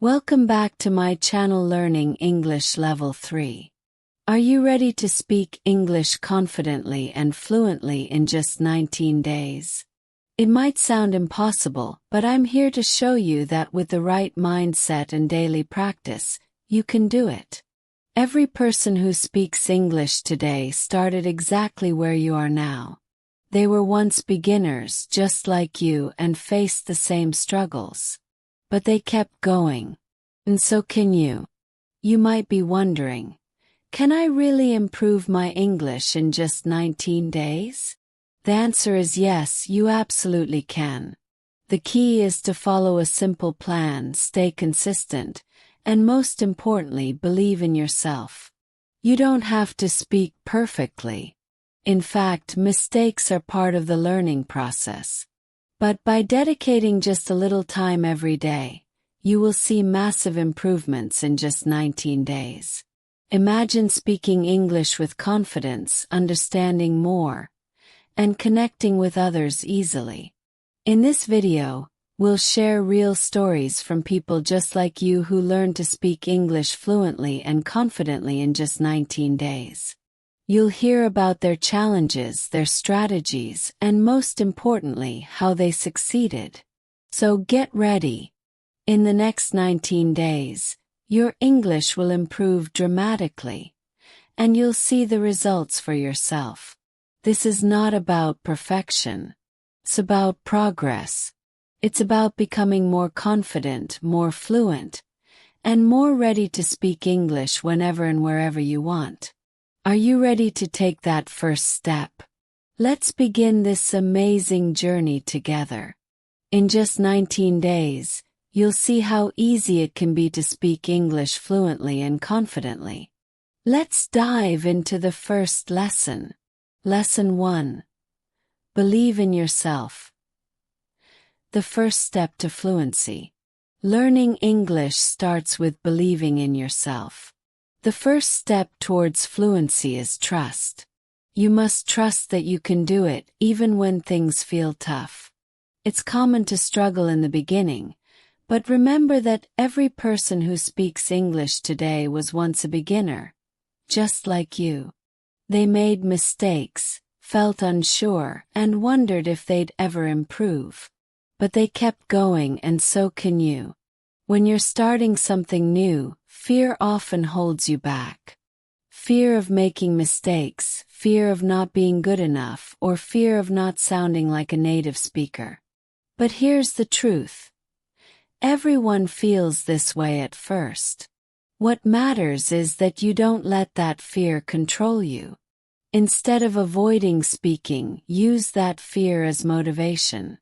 Welcome back to my channel Learning English Level 3. Are you ready to speak English confidently and fluently in just 19 days? It might sound impossible, but I'm here to show you that with the right mindset and daily practice, you can do it. Every person who speaks English today started exactly where you are now. They were once beginners just like you and faced the same struggles. But they kept going. And so can you. You might be wondering, can I really improve my English in just 19 days? The answer is yes, you absolutely can. The key is to follow a simple plan, stay consistent, and most importantly, believe in yourself. You don't have to speak perfectly. In fact, mistakes are part of the learning process. But by dedicating just a little time every day, you will see massive improvements in just 19 days. Imagine speaking English with confidence, understanding more, and connecting with others easily. In this video, we'll share real stories from people just like you who learned to speak English fluently and confidently in just 19 days. You'll hear about their challenges, their strategies, and most importantly, how they succeeded. So get ready. In the next 19 days, your English will improve dramatically, and you'll see the results for yourself. This is not about perfection. It's about progress. It's about becoming more confident, more fluent, and more ready to speak English whenever and wherever you want. Are you ready to take that first step? Let's begin this amazing journey together. In just 19 days, you'll see how easy it can be to speak English fluently and confidently. Let's dive into the first lesson. Lesson 1. Believe in yourself. The first step to fluency. Learning English starts with believing in yourself. The first step towards fluency is trust. You must trust that you can do it even when things feel tough. It's common to struggle in the beginning, but remember that every person who speaks English today was once a beginner, just like you. They made mistakes, felt unsure, and wondered if they'd ever improve. But they kept going, and so can you. When you're starting something new, fear often holds you back. Fear of making mistakes, fear of not being good enough, or fear of not sounding like a native speaker. But here's the truth. Everyone feels this way at first. What matters is that you don't let that fear control you. Instead of avoiding speaking, use that fear as motivation.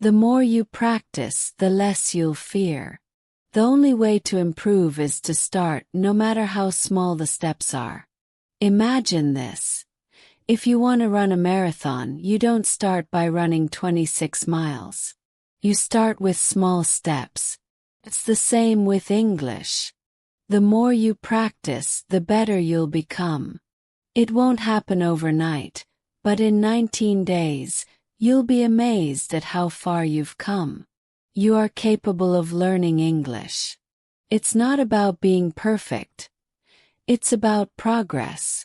The more you practice, the less you'll fear. The only way to improve is to start, no matter how small the steps are. Imagine this. If you want to run a marathon, you don't start by running 26 miles. You start with small steps. It's the same with English. The more you practice, the better you'll become. It won't happen overnight, but in 19 days, you'll be amazed at how far you've come. You are capable of learning English. It's not about being perfect. It's about progress.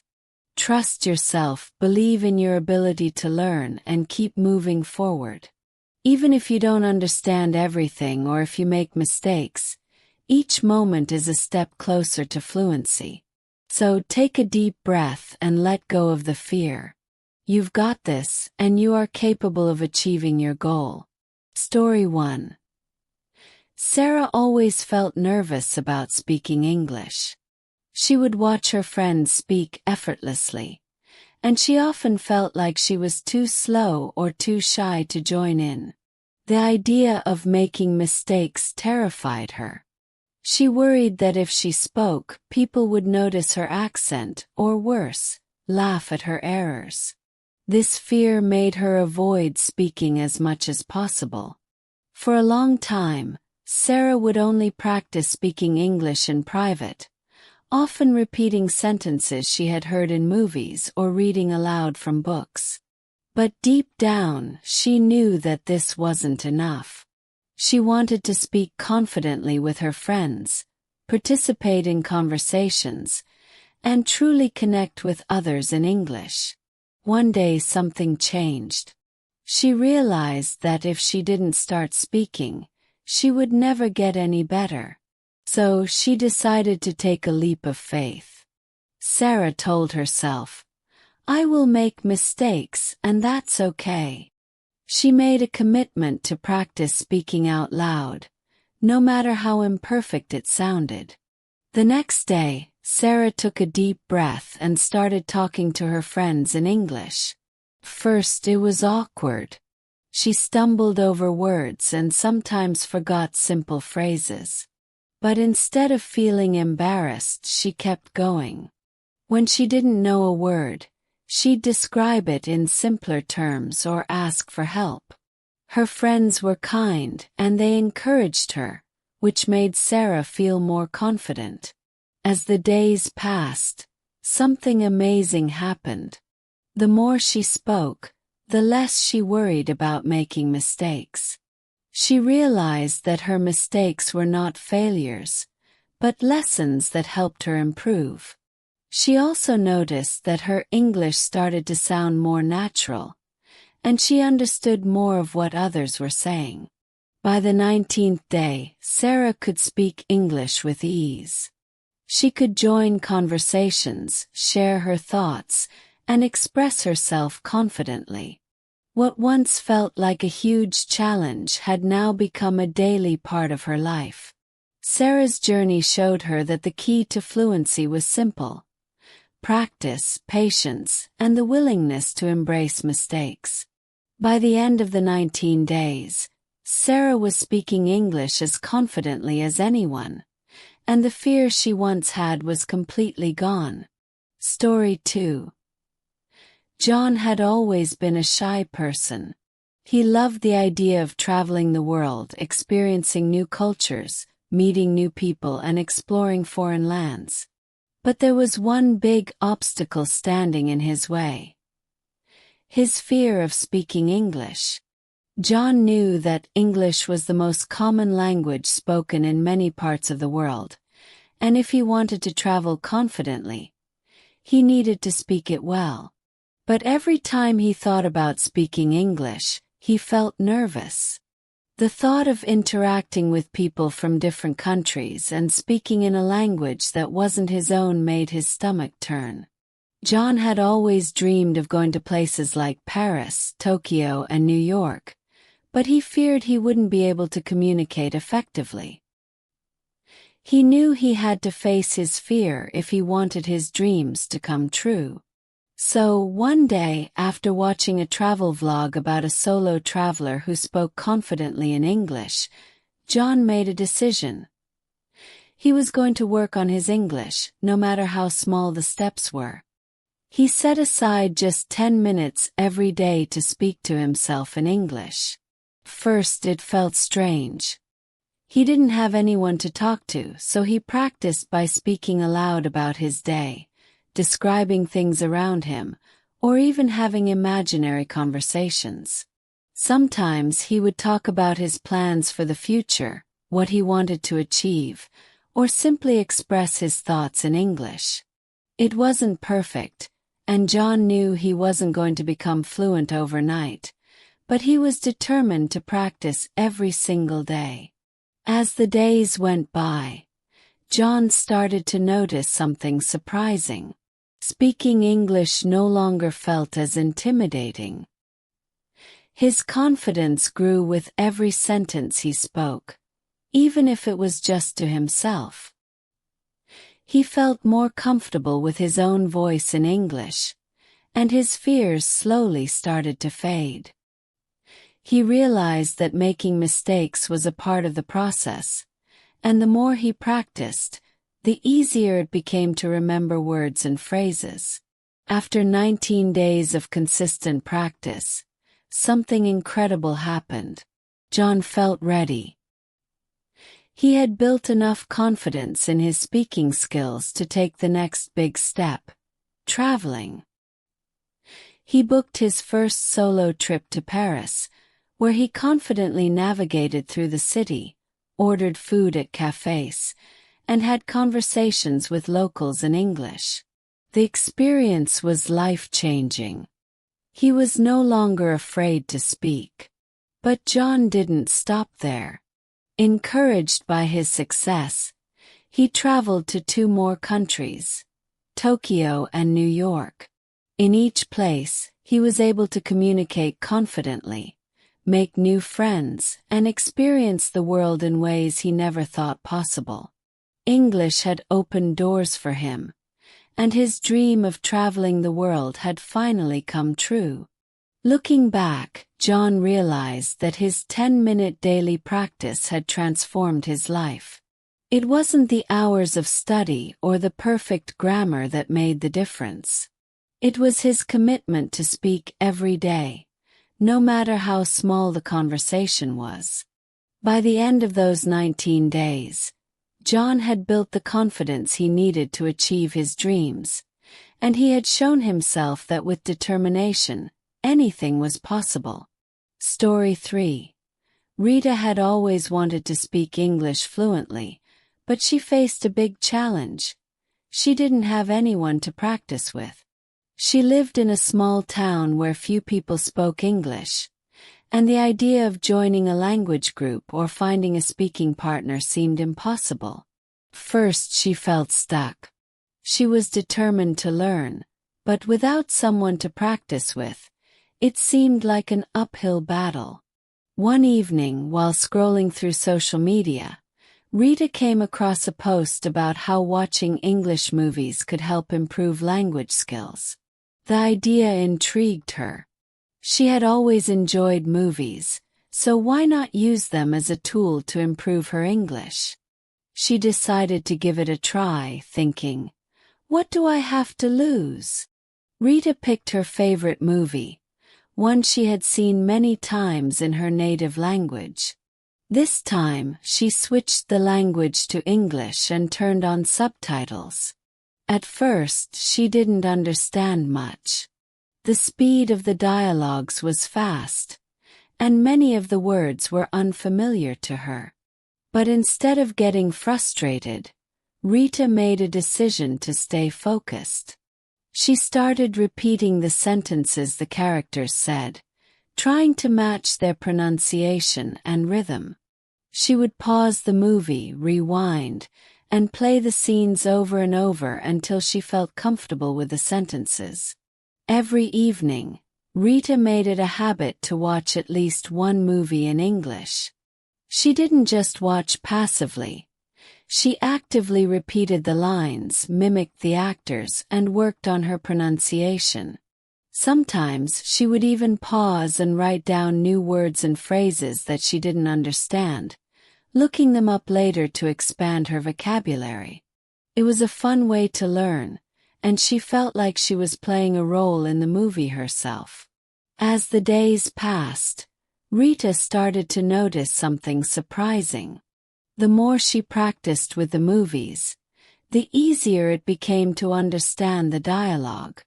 Trust yourself, believe in your ability to learn, and keep moving forward. Even if you don't understand everything or if you make mistakes, each moment is a step closer to fluency. So take a deep breath and let go of the fear. You've got this, and you are capable of achieving your goal. Story 1. Sarah always felt nervous about speaking English. She would watch her friends speak effortlessly, and she often felt like she was too slow or too shy to join in. The idea of making mistakes terrified her. She worried that if she spoke, people would notice her accent, or worse, laugh at her errors. This fear made her avoid speaking as much as possible. For a long time, Sarah would only practice speaking English in private, often repeating sentences she had heard in movies or reading aloud from books. But deep down, she knew that this wasn't enough. She wanted to speak confidently with her friends, participate in conversations, and truly connect with others in English. One day something changed. She realized that if she didn't start speaking, she would never get any better. So she decided to take a leap of faith. Sarah told herself, "I will make mistakes, and that's okay." She made a commitment to practice speaking out loud, no matter how imperfect it sounded. The next day, Sarah took a deep breath and started talking to her friends in English. First, it was awkward. She stumbled over words and sometimes forgot simple phrases. But instead of feeling embarrassed, she kept going. When she didn't know a word, she'd describe it in simpler terms or ask for help. Her friends were kind and they encouraged her, which made Sarah feel more confident. As the days passed, something amazing happened. The more she spoke, the less she worried about making mistakes. She realized that her mistakes were not failures, but lessons that helped her improve. She also noticed that her English started to sound more natural, and she understood more of what others were saying. By the 19th day, Sarah could speak English with ease. She could join conversations, share her thoughts, and express herself confidently. What once felt like a huge challenge had now become a daily part of her life. Sarah's journey showed her that the key to fluency was simple: practice, patience, and the willingness to embrace mistakes. By the end of the 19 days, Sarah was speaking English as confidently as anyone, and the fear she once had was completely gone. Story 2. John had always been a shy person. He loved the idea of traveling the world, experiencing new cultures, meeting new people, and exploring foreign lands. But there was one big obstacle standing in his way: his fear of speaking English. John knew that English was the most common language spoken in many parts of the world, and if he wanted to travel confidently, he needed to speak it well. But every time he thought about speaking English, he felt nervous. The thought of interacting with people from different countries and speaking in a language that wasn't his own made his stomach turn. John had always dreamed of going to places like Paris, Tokyo, and New York, but he feared he wouldn't be able to communicate effectively. He knew he had to face his fear if he wanted his dreams to come true. So, one day, after watching a travel vlog about a solo traveler who spoke confidently in English, John made a decision. He was going to work on his English, no matter how small the steps were. He set aside just 10 minutes every day to speak to himself in English. First, it felt strange. He didn't have anyone to talk to, so he practiced by speaking aloud about his day, describing things around him, or even having imaginary conversations. Sometimes he would talk about his plans for the future, what he wanted to achieve, or simply express his thoughts in English. It wasn't perfect, and John knew he wasn't going to become fluent overnight, but he was determined to practice every single day. As the days went by, John started to notice something surprising. Speaking English no longer felt as intimidating. His confidence grew with every sentence he spoke, even if it was just to himself. He felt more comfortable with his own voice in English, and his fears slowly started to fade. He realized that making mistakes was a part of the process, and the more he practiced, the easier it became to remember words and phrases. After 19 days of consistent practice, something incredible happened. John felt ready. He had built enough confidence in his speaking skills to take the next big step: traveling. He booked his first solo trip to Paris, where he confidently navigated through the city, ordered food at cafes, and had conversations with locals in English. The experience was life-changing. He was no longer afraid to speak. But John didn't stop there. Encouraged by his success, he traveled to 2 more countries, Tokyo and New York. In each place, he was able to communicate confidently, make new friends, and experience the world in ways he never thought possible. English had opened doors for him, and his dream of traveling the world had finally come true. Looking back, John realized that his 10-minute daily practice had transformed his life. It wasn't the hours of study or the perfect grammar that made the difference. It was his commitment to speak every day, no matter how small the conversation was. By the end of those 19 days, John had built the confidence he needed to achieve his dreams, and he had shown himself that with determination, anything was possible. Story 3. Rita had always wanted to speak English fluently, but she faced a big challenge. She didn't have anyone to practice with. She lived in a small town where few people spoke English, and the idea of joining a language group or finding a speaking partner seemed impossible. First, she felt stuck. She was determined to learn, but without someone to practice with, it seemed like an uphill battle. One evening, while scrolling through social media, Rita came across a post about how watching English movies could help improve language skills. The idea intrigued her. She had always enjoyed movies, so why not use them as a tool to improve her English? She decided to give it a try, thinking, "What do I have to lose?" Rita picked her favorite movie, one she had seen many times in her native language. This time, she switched the language to English and turned on subtitles. At first, she didn't understand much. The speed of the dialogues was fast, and many of the words were unfamiliar to her. But instead of getting frustrated, Rita made a decision to stay focused. She started repeating the sentences the characters said, trying to match their pronunciation and rhythm. She would pause the movie, rewind, and play the scenes over and over until she felt comfortable with the sentences. Every evening, Rita made it a habit to watch at least one movie in English. She didn't just watch passively. She actively repeated the lines, mimicked the actors, and worked on her pronunciation. Sometimes she would even pause and write down new words and phrases that she didn't understand, looking them up later to expand her vocabulary. It was a fun way to learn, and she felt like she was playing a role in the movie herself. As the days passed, Rita started to notice something surprising. The more she practiced with the movies, the easier it became to understand the dialogue.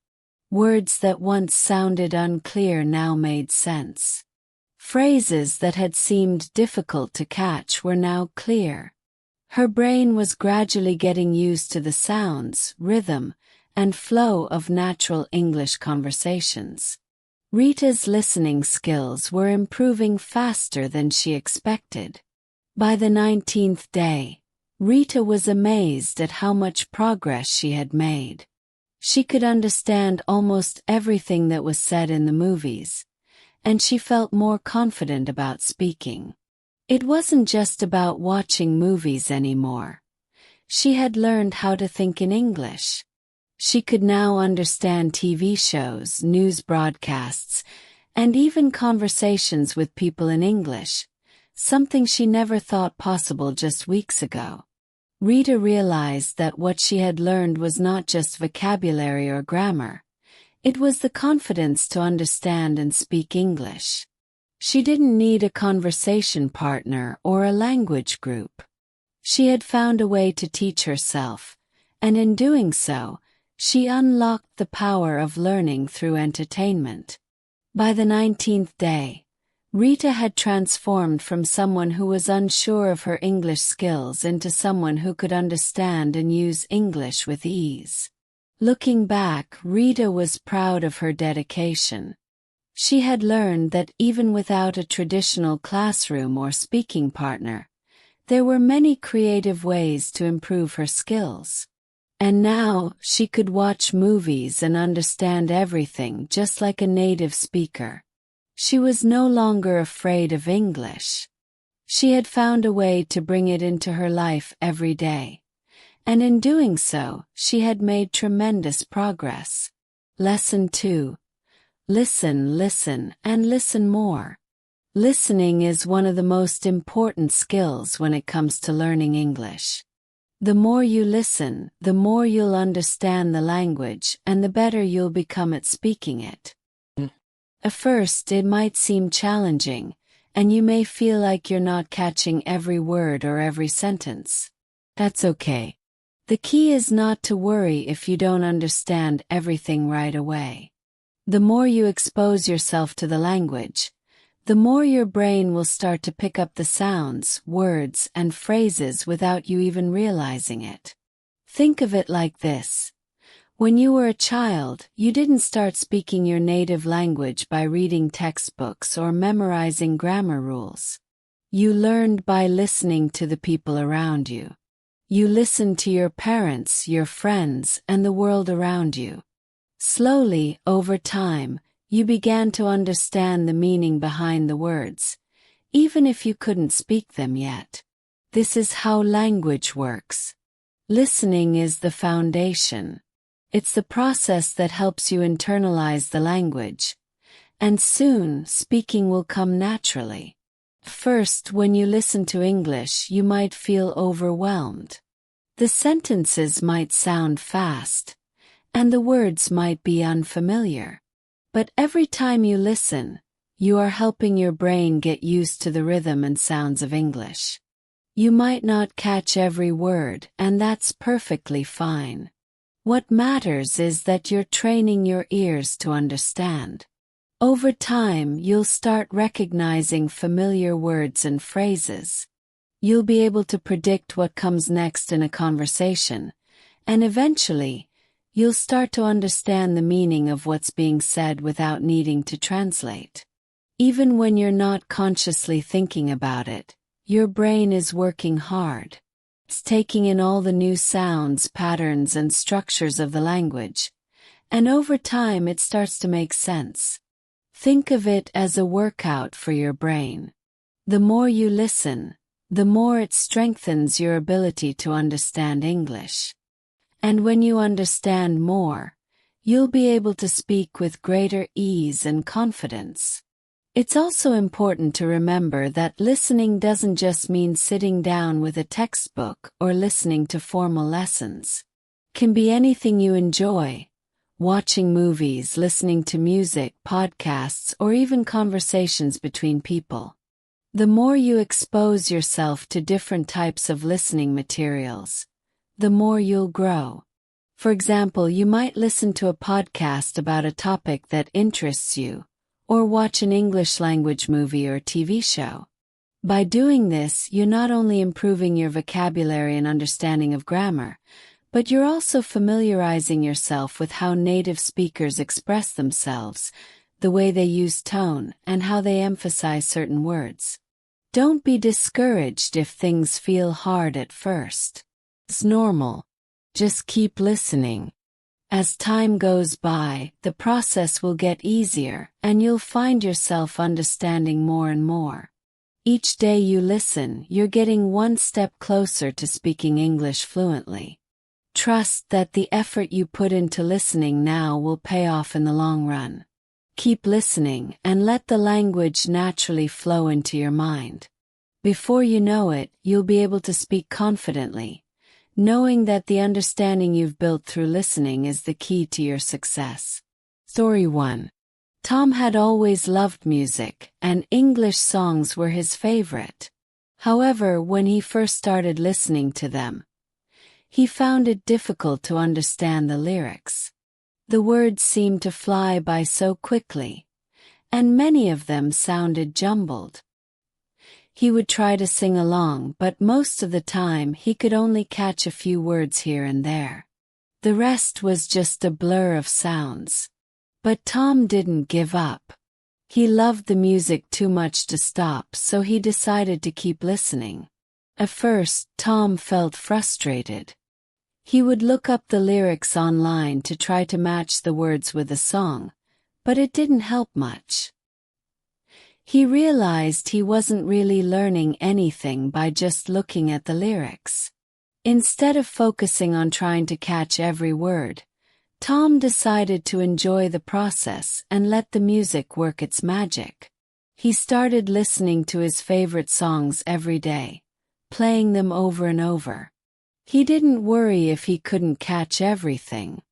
Words that once sounded unclear now made sense. Phrases that had seemed difficult to catch were now clear. Her brain was gradually getting used to the sounds, rhythm, and flow of natural English conversations. Rita's listening skills were improving faster than she expected. By the 19th day, Rita was amazed at how much progress she had made. She could understand almost everything that was said in the movies, and she felt more confident about speaking. It wasn't just about watching movies anymore. She had learned how to think in English. She could now understand TV shows, news broadcasts, and even conversations with people in English, something she never thought possible just weeks ago. Rita realized that what she had learned was not just vocabulary or grammar. It was the confidence to understand and speak English. She didn't need a conversation partner or a language group. She had found a way to teach herself, and in doing so, she unlocked the power of learning through entertainment. By the 19th day, Rita had transformed from someone who was unsure of her English skills into someone who could understand and use English with ease. Looking back, Rita was proud of her dedication. She had learned that even without a traditional classroom or speaking partner, there were many creative ways to improve her skills. And now, she could watch movies and understand everything just like a native speaker. She was no longer afraid of English. She had found a way to bring it into her life every day. And in doing so, she had made tremendous progress. Lesson 2. Listen, listen, and listen more. Listening is one of the most important skills when it comes to learning English. The more you listen, the more you'll understand the language and the better you'll become at speaking it. At first, it might seem challenging, and you may feel like you're not catching every word or every sentence. That's okay. The key is not to worry if you don't understand everything right away. The more you expose yourself to the language, the more your brain will start to pick up the sounds, words, and phrases without you even realizing it. Think of it like this. When you were a child, you didn't start speaking your native language by reading textbooks or memorizing grammar rules. You learned by listening to the people around you. You listened to your parents, your friends, and the world around you. Slowly, over time, you began to understand the meaning behind the words, even if you couldn't speak them yet. This is how language works. Listening is the foundation. It's the process that helps you internalize the language, and soon speaking will come naturally. First, when you listen to English, you might feel overwhelmed. The sentences might sound fast, and the words might be unfamiliar. But every time you listen, you are helping your brain get used to the rhythm and sounds of English. You might not catch every word, and that's perfectly fine. What matters is that you're training your ears to understand. Over time, you'll start recognizing familiar words and phrases. You'll be able to predict what comes next in a conversation, and eventually, you'll start to understand the meaning of what's being said without needing to translate. Even when you're not consciously thinking about it, your brain is working hard. It's taking in all the new sounds, patterns, and structures of the language, and over time it starts to make sense. Think of it as a workout for your brain. The more you listen, the more it strengthens your ability to understand English. And when you understand more, you'll be able to speak with greater ease and confidence. It's also important to remember that listening doesn't just mean sitting down with a textbook or listening to formal lessons. It can be anything you enjoy: watching movies, listening to music, podcasts, or even conversations between people. The more you expose yourself to different types of listening materials, the more you'll grow. For example, you might listen to a podcast about a topic that interests you, or watch an English language movie or TV show. By doing this, you're not only improving your vocabulary and understanding of grammar, but you're also familiarizing yourself with how native speakers express themselves, the way they use tone, and how they emphasize certain words. Don't be discouraged if things feel hard at first. It's normal. Just keep listening. As time goes by, the process will get easier, and you'll find yourself understanding more and more. Each day you listen, you're getting one step closer to speaking English fluently. Trust that the effort you put into listening now will pay off in the long run. Keep listening and let the language naturally flow into your mind. Before you know it, you'll be able to speak confidently, knowing that the understanding you've built through listening is the key to your success. Story 1. Tom had always loved music, and English songs were his favorite. However, when he first started listening to them, he found it difficult to understand the lyrics. The words seemed to fly by so quickly, and many of them sounded jumbled. He would try to sing along, but most of the time he could only catch a few words here and there. The rest was just a blur of sounds. But Tom didn't give up. He loved the music too much to stop, so he decided to keep listening. At first, Tom felt frustrated. He would look up the lyrics online to try to match the words with the song, but it didn't help much. He realized he wasn't really learning anything by just looking at the lyrics. Instead of focusing on trying to catch every word, Tom decided to enjoy the process and let the music work its magic. He started listening to his favorite songs every day, playing them over and over. He didn't worry if he couldn't catch everything.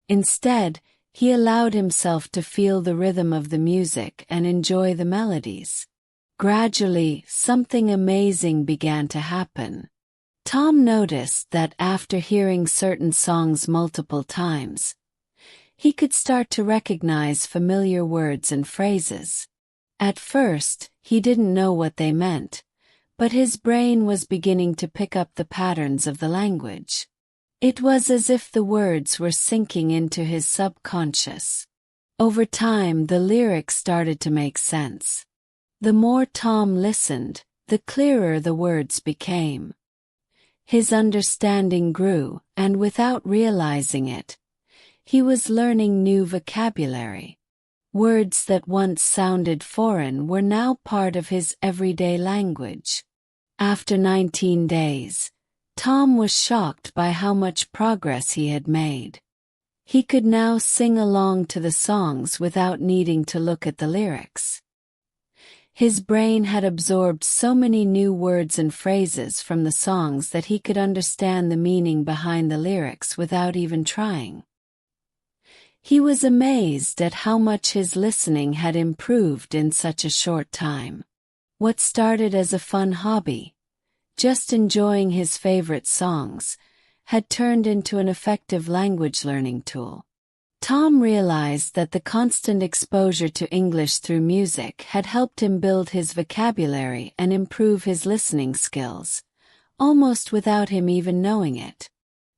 Instead, he allowed himself to feel the rhythm of the music and enjoy the melodies. Gradually, something amazing began to happen. Tom noticed that after hearing certain songs multiple times, he could start to recognize familiar words and phrases. At first, he didn't know what they meant, but his brain was beginning to pick up the patterns of the language. It was as if the words were sinking into his subconscious. Over time, the lyrics started to make sense. The more Tom listened, the clearer the words became. His understanding grew, and without realizing it, he was learning new vocabulary. Words that once sounded foreign were now part of his everyday language. After 19 days, Tom was shocked by how much progress he had made. He could now sing along to the songs without needing to look at the lyrics. His brain had absorbed so many new words and phrases from the songs that he could understand the meaning behind the lyrics without even trying. He was amazed at how much his listening had improved in such a short time. What started as a fun hobby, just enjoying his favorite songs, had turned into an effective language learning tool. Tom realized that the constant exposure to English through music had helped him build his vocabulary and improve his listening skills, almost without him even knowing it.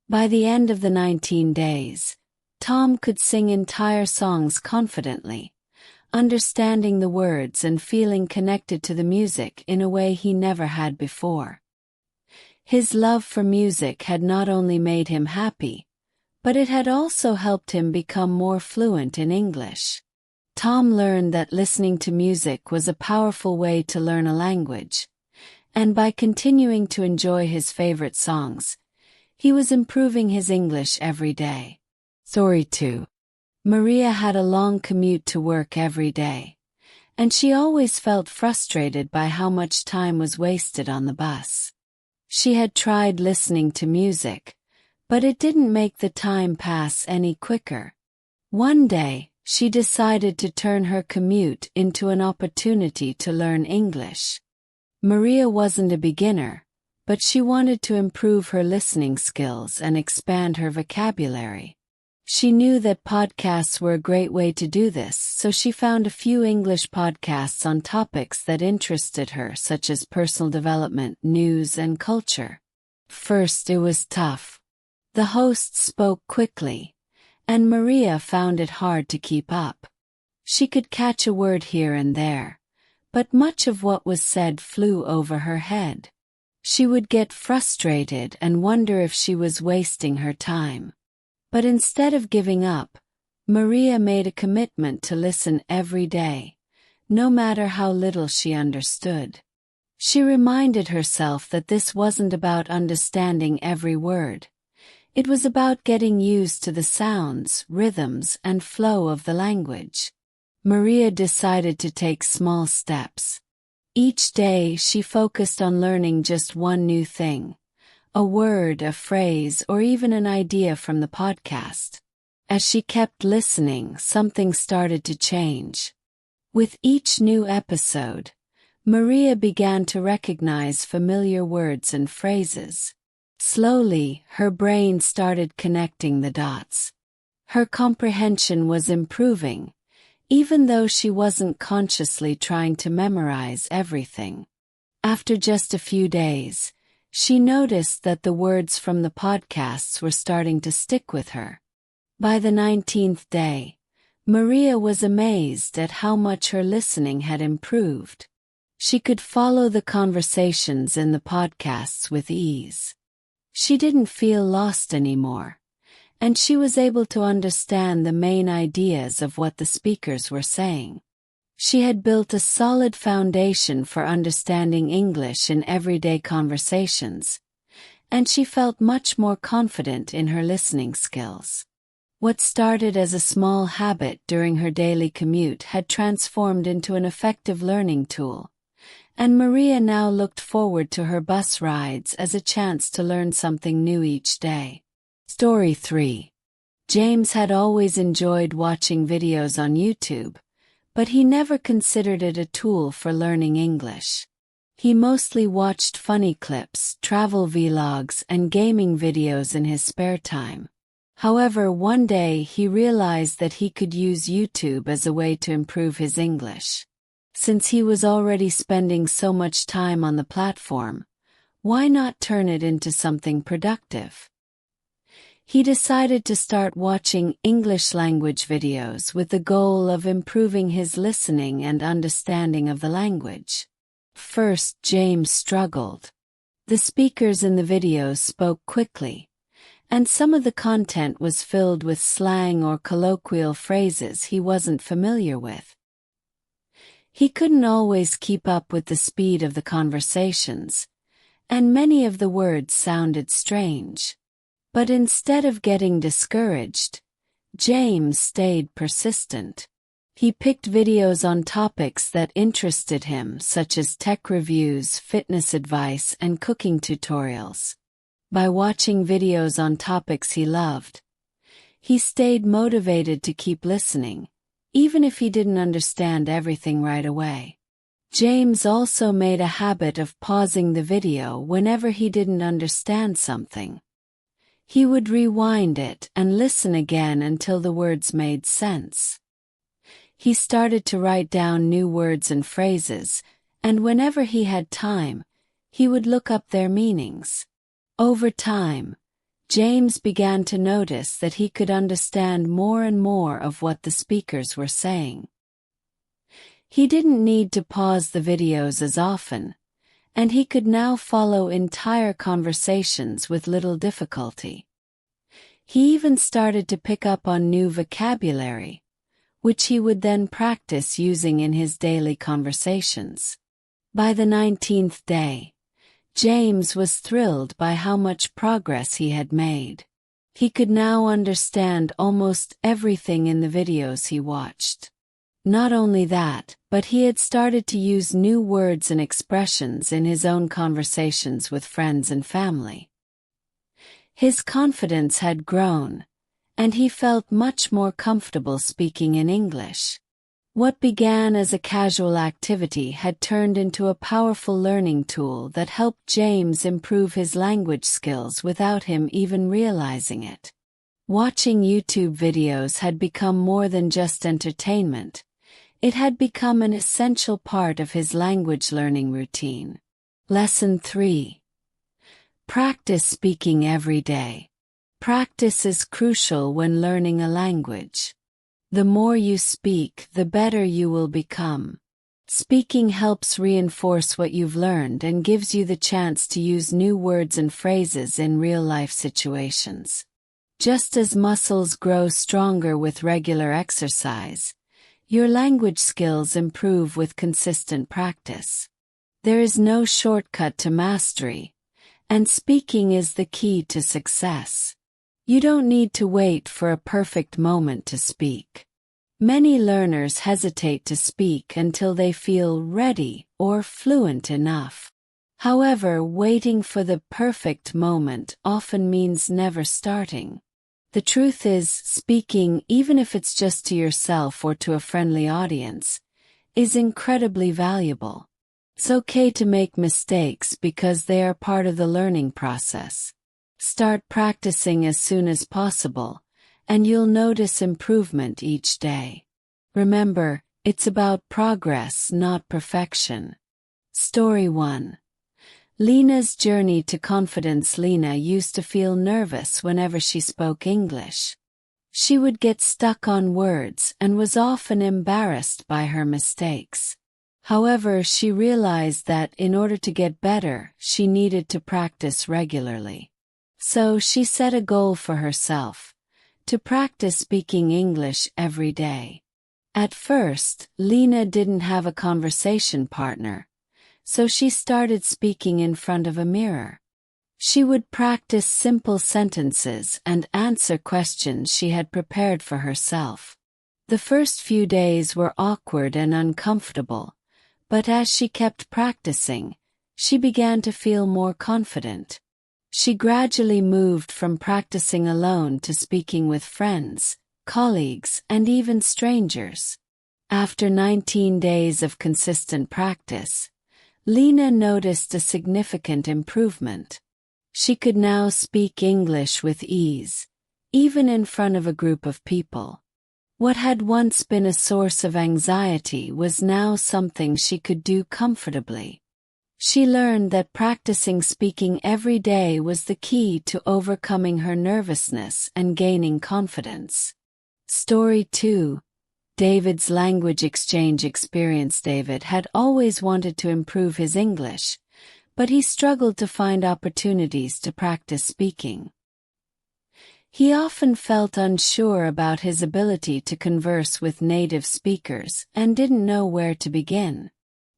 By the end of the 19 days, Tom could sing entire songs confidently, understanding the words and feeling connected to the music in a way he never had before. His love for music had not only made him happy, but it had also helped him become more fluent in English. Tom learned that listening to music was a powerful way to learn a language, and by continuing to enjoy his favorite songs, he was improving his English every day. Story 2. Maria had a long commute to work every day, and she always felt frustrated by how much time was wasted on the bus. She had tried listening to music, but it didn't make the time pass any quicker. One day, she decided to turn her commute into an opportunity to learn English. Maria wasn't a beginner, but she wanted to improve her listening skills and expand her vocabulary. She knew that podcasts were a great way to do this, so she found a few English podcasts on topics that interested her, such as personal development, news, and culture. First, it was tough. The hosts spoke quickly, and Maria found it hard to keep up. She could catch a word here and there, but much of what was said flew over her head. She would get frustrated and wonder if she was wasting her time. But instead of giving up, Maria made a commitment to listen every day, no matter how little she understood. She reminded herself that this wasn't about understanding every word. It was about getting used to the sounds, rhythms, and flow of the language. Maria decided to take small steps. Each day she focused on learning just one new thing. A word, a phrase, or even an idea from the podcast. As she kept listening, something started to change. With each new episode, Maria began to recognize familiar words and phrases. Slowly, her brain started connecting the dots. Her comprehension was improving, even though she wasn't consciously trying to memorize everything. After just a few days, she noticed that the words from the podcasts were starting to stick with her. By the 19th day, Maria was amazed at how much her listening had improved. She could follow the conversations in the podcasts with ease. She didn't feel lost anymore, and she was able to understand the main ideas of what the speakers were saying. She had built a solid foundation for understanding English in everyday conversations, and she felt much more confident in her listening skills. What started as a small habit during her daily commute had transformed into an effective learning tool, and Maria now looked forward to her bus rides as a chance to learn something new each day. Story 3. James had always enjoyed watching videos on YouTube, but he never considered it a tool for learning English. He mostly watched funny clips, travel vlogs, and gaming videos in his spare time. However, one day he realized that he could use YouTube as a way to improve his English. Since he was already spending so much time on the platform, why not turn it into something productive? He decided to start watching English language videos with the goal of improving his listening and understanding of the language. First, James struggled. The speakers in the videos spoke quickly, and some of the content was filled with slang or colloquial phrases he wasn't familiar with. He couldn't always keep up with the speed of the conversations, and many of the words sounded strange. But instead of getting discouraged, James stayed persistent. He picked videos on topics that interested him, such as tech reviews, fitness advice, and cooking tutorials. By watching videos on topics he loved, he stayed motivated to keep listening, even if he didn't understand everything right away. James also made a habit of pausing the video whenever he didn't understand something. He would rewind it and listen again until the words made sense. He started to write down new words and phrases, and whenever he had time, he would look up their meanings. Over time, James began to notice that he could understand more and more of what the speakers were saying. He didn't need to pause the videos as often, and he could now follow entire conversations with little difficulty. He even started to pick up on new vocabulary, which he would then practice using in his daily conversations. By the 19th day, James was thrilled by how much progress he had made. He could now understand almost everything in the videos he watched. Not only that, but he had started to use new words and expressions in his own conversations with friends and family. His confidence had grown, and he felt much more comfortable speaking in English. What began as a casual activity had turned into a powerful learning tool that helped James improve his language skills without him even realizing it. Watching YouTube videos had become more than just entertainment. It had become an essential part of his language learning routine. Lesson 3. Practice speaking every day. Practice is crucial when learning a language. The more you speak, the better you will become. Speaking helps reinforce what you've learned and gives you the chance to use new words and phrases in real-life situations. Just as muscles grow stronger with regular exercise, your language skills improve with consistent practice. There is no shortcut to mastery, and speaking is the key to success. You don't need to wait for a perfect moment to speak. Many learners hesitate to speak until they feel ready or fluent enough. However, waiting for the perfect moment often means never starting. The truth is, speaking, even if it's just to yourself or to a friendly audience, is incredibly valuable. It's okay to make mistakes because they are part of the learning process. Start practicing as soon as possible, and you'll notice improvement each day. Remember, it's about progress, not perfection. Story 1. Lena's journey to confidence. Lena used to feel nervous whenever she spoke English. She would get stuck on words and was often embarrassed by her mistakes. However, she realized that in order to get better, she needed to practice regularly. So she set a goal for herself: to practice speaking English every day. At first, Lena didn't have a conversation partner, so she started speaking in front of a mirror. She would practice simple sentences and answer questions she had prepared for herself. The first few days were awkward and uncomfortable, but as she kept practicing, she began to feel more confident. She gradually moved from practicing alone to speaking with friends, colleagues, and even strangers. After 19 days of consistent practice, Lena noticed a significant improvement. She could now speak English with ease, even in front of a group of people. What had once been a source of anxiety was now something she could do comfortably. She learned that practicing speaking every day was the key to overcoming her nervousness and gaining confidence. Story 2. David's language exchange experience. David had always wanted to improve his English, but he struggled to find opportunities to practice speaking. He often felt unsure about his ability to converse with native speakers and didn't know where to begin.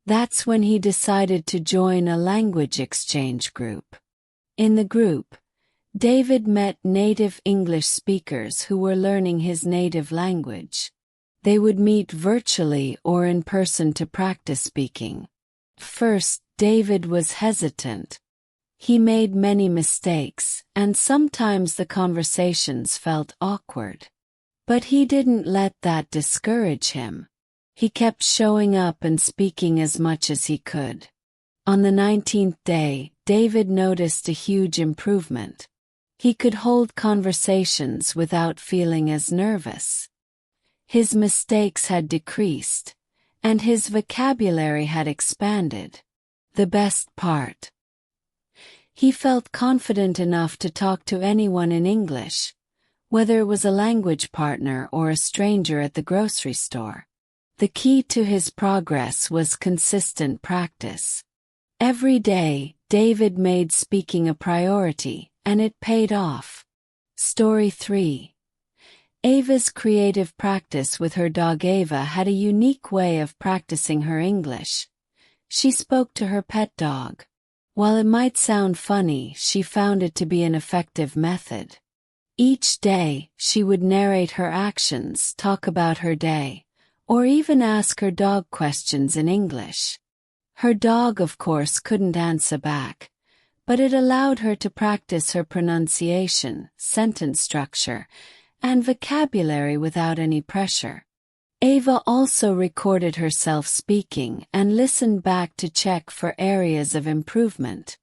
That's when he decided to join a language exchange group. In the group, David met native English speakers who were learning his native language. They would meet virtually or in person to practice speaking. First, David was hesitant. He made many mistakes, and sometimes the conversations felt awkward. But he didn't let that discourage him. He kept showing up and speaking as much as he could. On the 19th day, David noticed a huge improvement. He could hold conversations without feeling as nervous. His mistakes had decreased, and his vocabulary had expanded. The best part: he felt confident enough to talk to anyone in English, whether it was a language partner or a stranger at the grocery store. The key to his progress was consistent practice. Every day, David made speaking a priority, and it paid off. Story 3. Ava's creative practice with her dog. Ava had a unique way of practicing her English. She spoke to her pet dog. While it might sound funny, she found it to be an effective method. Each day, she would narrate her actions, talk about her day, or even ask her dog questions in English. Her dog, of course, couldn't answer back, but it allowed her to practice her pronunciation, sentence structure, and vocabulary without any pressure. Ava also recorded herself speaking and listened back to check for areas of improvement.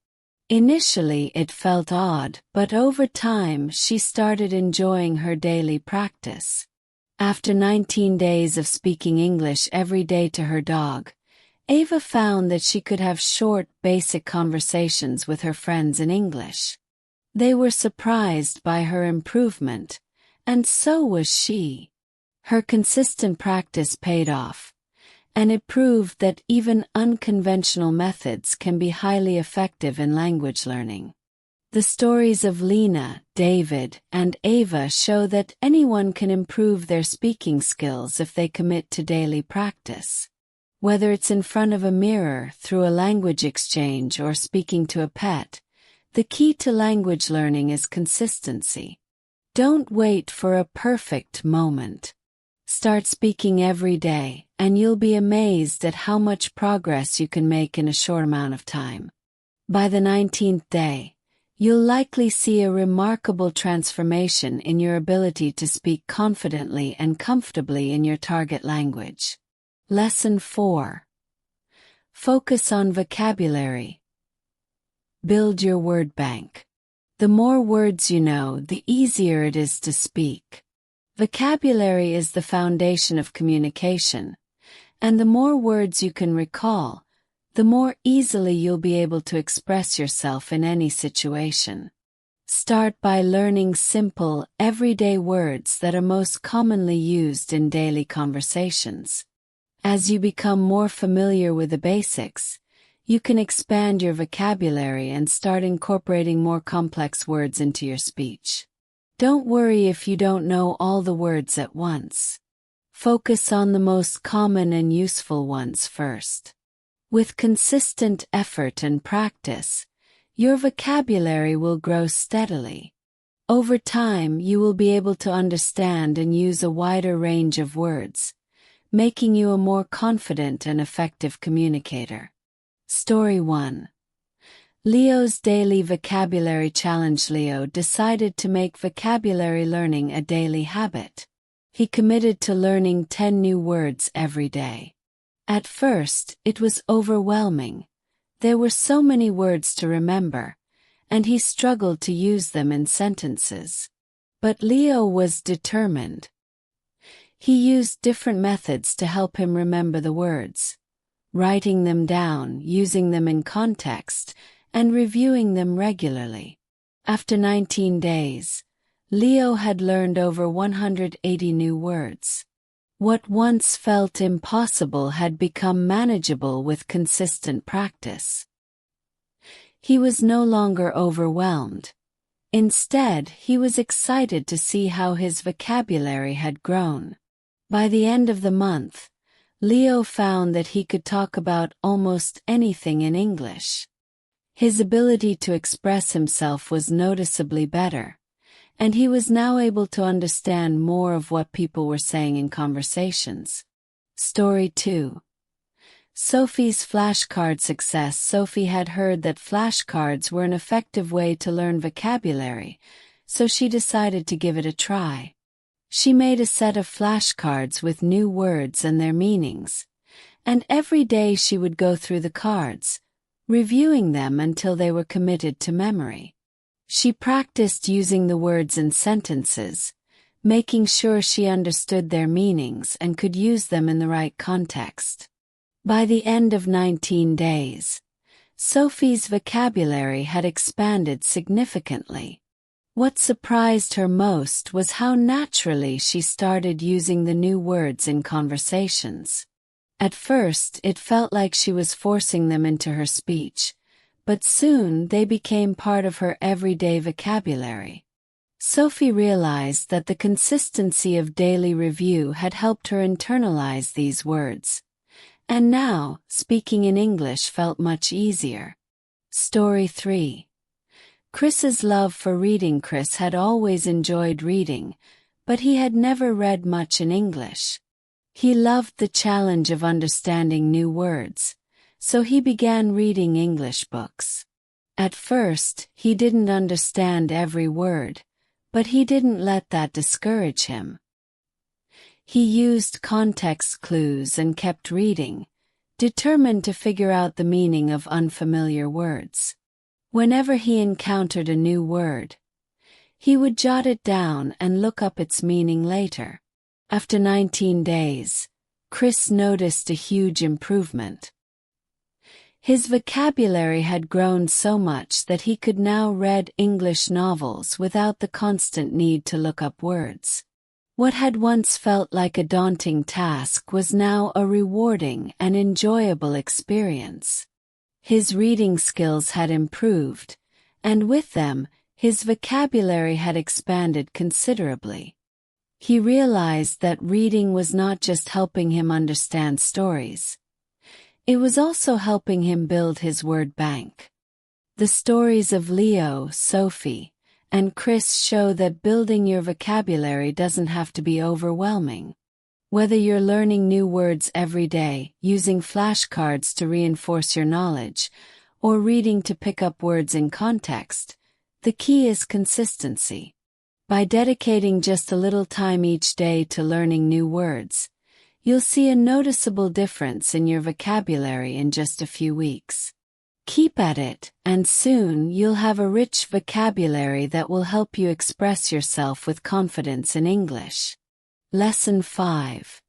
Initially it felt odd, but over time she started enjoying her daily practice. After 19 days of speaking English every day to her dog, Ava found that she could have short, basic conversations with her friends in English. They were surprised by her improvement, and so was she. Her consistent practice paid off, and it proved that even unconventional methods can be highly effective in language learning. The stories of Lena, David, and Ava show that anyone can improve their speaking skills if they commit to daily practice. Whether it's in front of a mirror, through a language exchange, or speaking to a pet, the key to language learning is consistency. Don't wait for a perfect moment. Start speaking every day, and you'll be amazed at how much progress you can make in a short amount of time. By the 19th day, you'll likely see a remarkable transformation in your ability to speak confidently and comfortably in your target language. Lesson 4. Focus on vocabulary. Build your word bank. The more words you know, the easier it is to speak. Vocabulary is the foundation of communication, and the more words you can recall, the more easily you'll be able to express yourself in any situation. Start by learning simple, everyday words that are most commonly used in daily conversations. As you become more familiar with the basics, you can expand your vocabulary and start incorporating more complex words into your speech. Don't worry if you don't know all the words at once. Focus on the most common and useful ones first. With consistent effort and practice, your vocabulary will grow steadily. Over time, you will be able to understand and use a wider range of words, making you a more confident and effective communicator. Story 1. Leo's Daily Vocabulary Challenge. Leo decided to make vocabulary learning a daily habit. He committed to learning 10 new words every day. At first, it was overwhelming. There were so many words to remember, and he struggled to use them in sentences. But Leo was determined. He used different methods to help him remember the words, writing them down, using them in context, and reviewing them regularly. After 19 days, Leo had learned over 180 new words. What once felt impossible had become manageable with consistent practice. He was no longer overwhelmed. Instead, he was excited to see how his vocabulary had grown. By the end of the month, Leo found that he could talk about almost anything in English. His ability to express himself was noticeably better, and he was now able to understand more of what people were saying in conversations. Story 2. Sophie's flashcard success. Sophie had heard that flashcards were an effective way to learn vocabulary, so she decided to give it a try. She made a set of flashcards with new words and their meanings, and every day she would go through the cards, reviewing them until they were committed to memory. She practiced using the words in sentences, making sure she understood their meanings and could use them in the right context. By the end of 19 days, Sophie's vocabulary had expanded significantly. What surprised her most was how naturally she started using the new words in conversations. At first, it felt like she was forcing them into her speech, but soon they became part of her everyday vocabulary. Sophie realized that the consistency of daily review had helped her internalize these words, and now, speaking in English felt much easier. Story 3. Chris's love for reading. Chris had always enjoyed reading, but he had never read much in English. He loved the challenge of understanding new words, so he began reading English books. At first, he didn't understand every word, but he didn't let that discourage him. He used context clues and kept reading, determined to figure out the meaning of unfamiliar words. Whenever he encountered a new word, he would jot it down and look up its meaning later. After 19 days, Chris noticed a huge improvement. His vocabulary had grown so much that he could now read English novels without the constant need to look up words. What had once felt like a daunting task was now a rewarding and enjoyable experience. His reading skills had improved, and with them, his vocabulary had expanded considerably. He realized that reading was not just helping him understand stories. It was also helping him build his word bank. The stories of Leo, Sophie, and Chris show that building your vocabulary doesn't have to be overwhelming. Whether you're learning new words every day, using flashcards to reinforce your knowledge, or reading to pick up words in context, the key is consistency. By dedicating just a little time each day to learning new words, you'll see a noticeable difference in your vocabulary in just a few weeks. Keep at it, and soon you'll have a rich vocabulary that will help you express yourself with confidence in English. Lesson 5.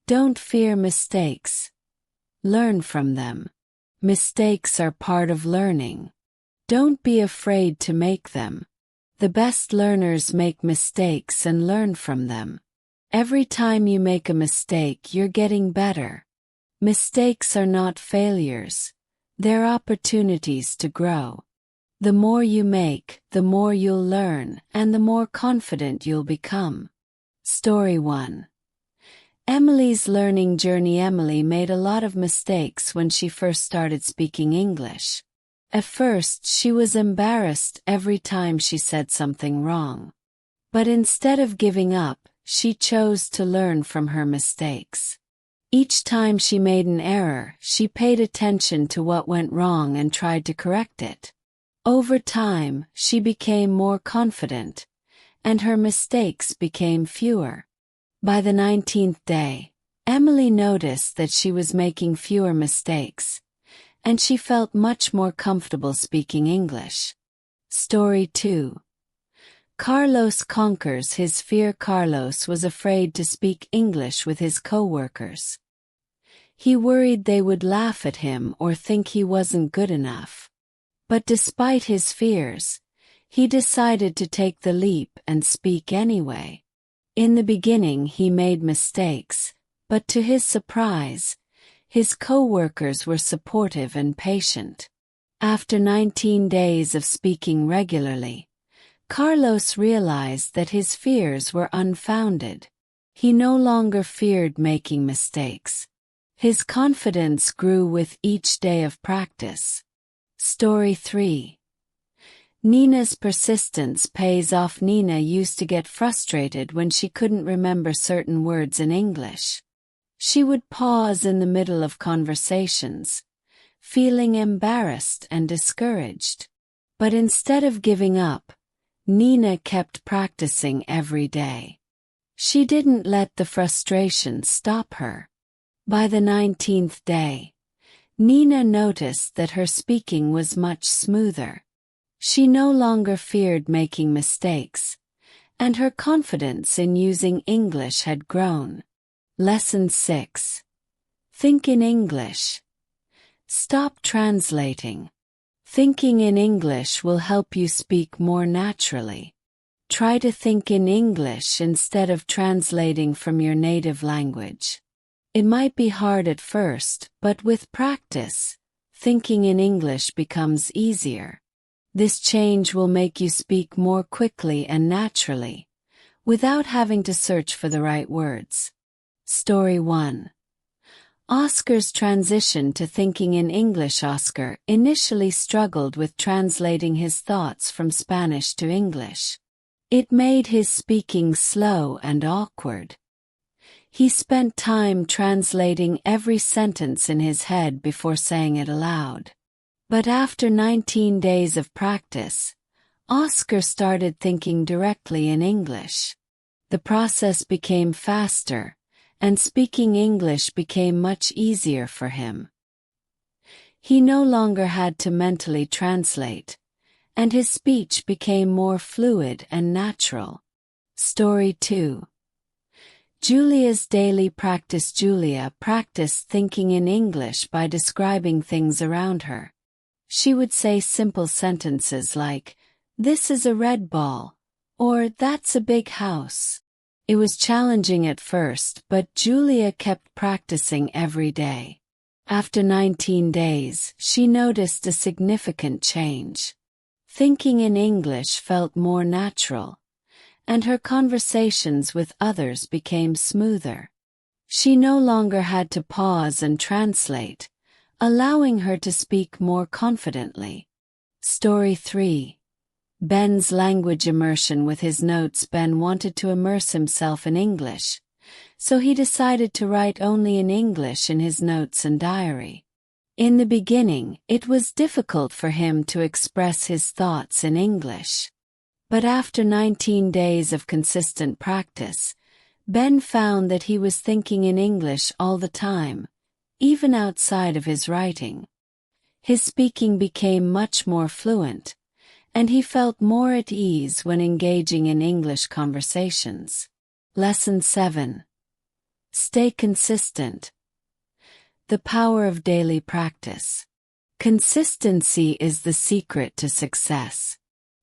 Don't fear mistakes. Learn from them. Mistakes are part of learning. Don't be afraid to make them. The best learners make mistakes and learn from them. Every time you make a mistake, you're getting better. Mistakes are not failures. They're opportunities to grow. The more you make, the more you'll learn, and the more confident you'll become. Story 1. Emily's learning journey. Emily made a lot of mistakes when she first started speaking English. At first, she was embarrassed every time she said something wrong. But instead of giving up, she chose to learn from her mistakes. Each time she made an error, she paid attention to what went wrong and tried to correct it. Over time, she became more confident, and her mistakes became fewer. By the 19th day, Emily noticed that she was making fewer mistakes, and she felt much more comfortable speaking English. Story 2. Carlos conquers his fear. Carlos was afraid to speak English with his co-workers. He worried they would laugh at him or think he wasn't good enough. But despite his fears, he decided to take the leap and speak anyway. In the beginning he made mistakes, but to his surprise, his co-workers were supportive and patient. After 19 days of speaking regularly, Carlos realized that his fears were unfounded. He no longer feared making mistakes. His confidence grew with each day of practice. Story 3. Nina's persistence pays off. Nina used to get frustrated when she couldn't remember certain words in English. She would pause in the middle of conversations, feeling embarrassed and discouraged. But instead of giving up, Nina kept practicing every day. She didn't let the frustration stop her. By the 19th day, Nina noticed that her speaking was much smoother. She no longer feared making mistakes, and her confidence in using English had grown. Lesson 6. Think in English. Stop translating. Thinking in English will help you speak more naturally. Try to think in English instead of translating from your native language. It might be hard at first, but with practice, thinking in English becomes easier. This change will make you speak more quickly and naturally, without having to search for the right words. Story 1. Oscar's transition to thinking in English. Oscar initially struggled with translating his thoughts from Spanish to English. It made his speaking slow and awkward. He spent time translating every sentence in his head before saying it aloud. But after 19 days of practice, Oscar started thinking directly in English. The process became faster, and speaking English became much easier for him. He no longer had to mentally translate, and his speech became more fluid and natural. Story 2. Julia's daily practice. Julia practiced thinking in English by describing things around her. She would say simple sentences like, "This is a red ball," or "That's a big house." It was challenging at first, but Julia kept practicing every day. After 19 days, she noticed a significant change. Thinking in English felt more natural, and her conversations with others became smoother. She no longer had to pause and translate, allowing her to speak more confidently. Story 3. Ben's language immersion. With his notes, Ben wanted to immerse himself in English, so he decided to write only in English in his notes and diary. In the beginning, it was difficult for him to express his thoughts in English. But after 19 days of consistent practice, Ben found that he was thinking in English all the time, even outside of his writing. His speaking became much more fluent, and he felt more at ease when engaging in English conversations. Lesson 7. Stay consistent. The power of daily practice. Consistency is the secret to success.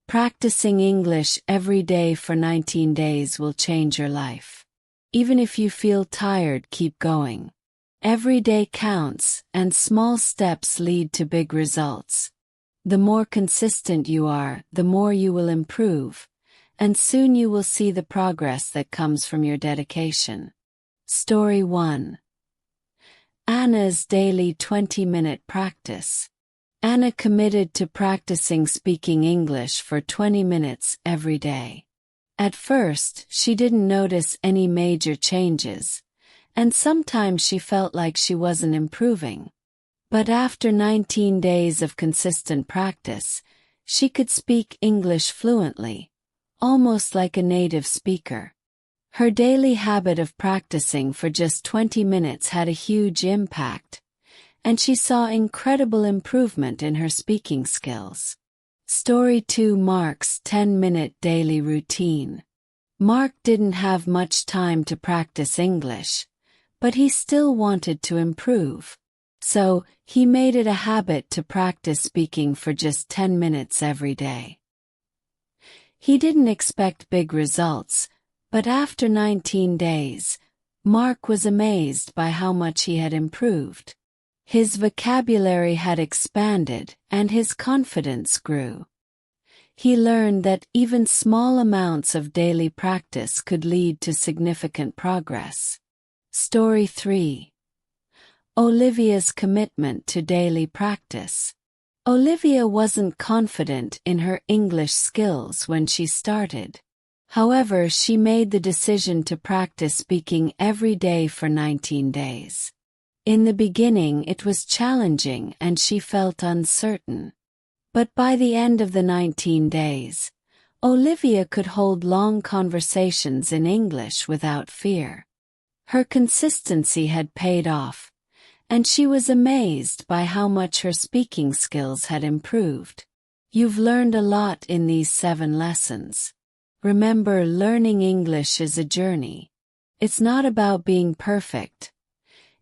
Practicing English every day for 19 days will change your life. Even if you feel tired, keep going. Every day counts, and small steps lead to big results. The more consistent you are, the more you will improve, and soon you will see the progress that comes from your dedication. Story 1. Anna's daily 20-minute practice. Anna committed to practicing speaking English for 20 minutes every day. At first, she didn't notice any major changes, and sometimes she felt like she wasn't improving. But after 19 days of consistent practice, she could speak English fluently, almost like a native speaker. Her daily habit of practicing for just 20 minutes had a huge impact, and she saw incredible improvement in her speaking skills. Story 2. Mark's 10-minute daily routine. Mark didn't have much time to practice English, but he still wanted to improve. So, he made it a habit to practice speaking for just 10 minutes every day. He didn't expect big results, but after 19 days, Mark was amazed by how much he had improved. His vocabulary had expanded, and his confidence grew. He learned that even small amounts of daily practice could lead to significant progress. Story 3. Olivia's commitment to daily practice. Olivia wasn't confident in her English skills when she started. However, she made the decision to practice speaking every day for 19 days. In the beginning, it was challenging and she felt uncertain. But by the end of the 19 days, Olivia could hold long conversations in English without fear. Her consistency had paid off, and she was amazed by how much her speaking skills had improved. You've learned a lot in these 7 lessons. Remember, learning English is a journey. It's not about being perfect.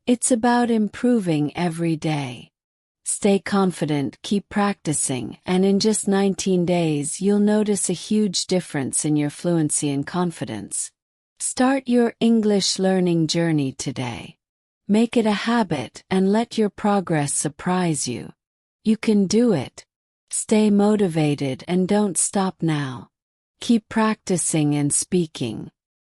It's about improving every day. Stay confident, keep practicing, and in just 19 days you'll notice a huge difference in your fluency and confidence. Start your English learning journey today. Make it a habit and let your progress surprise you. You can do it. Stay motivated and don't stop now. Keep practicing and speaking.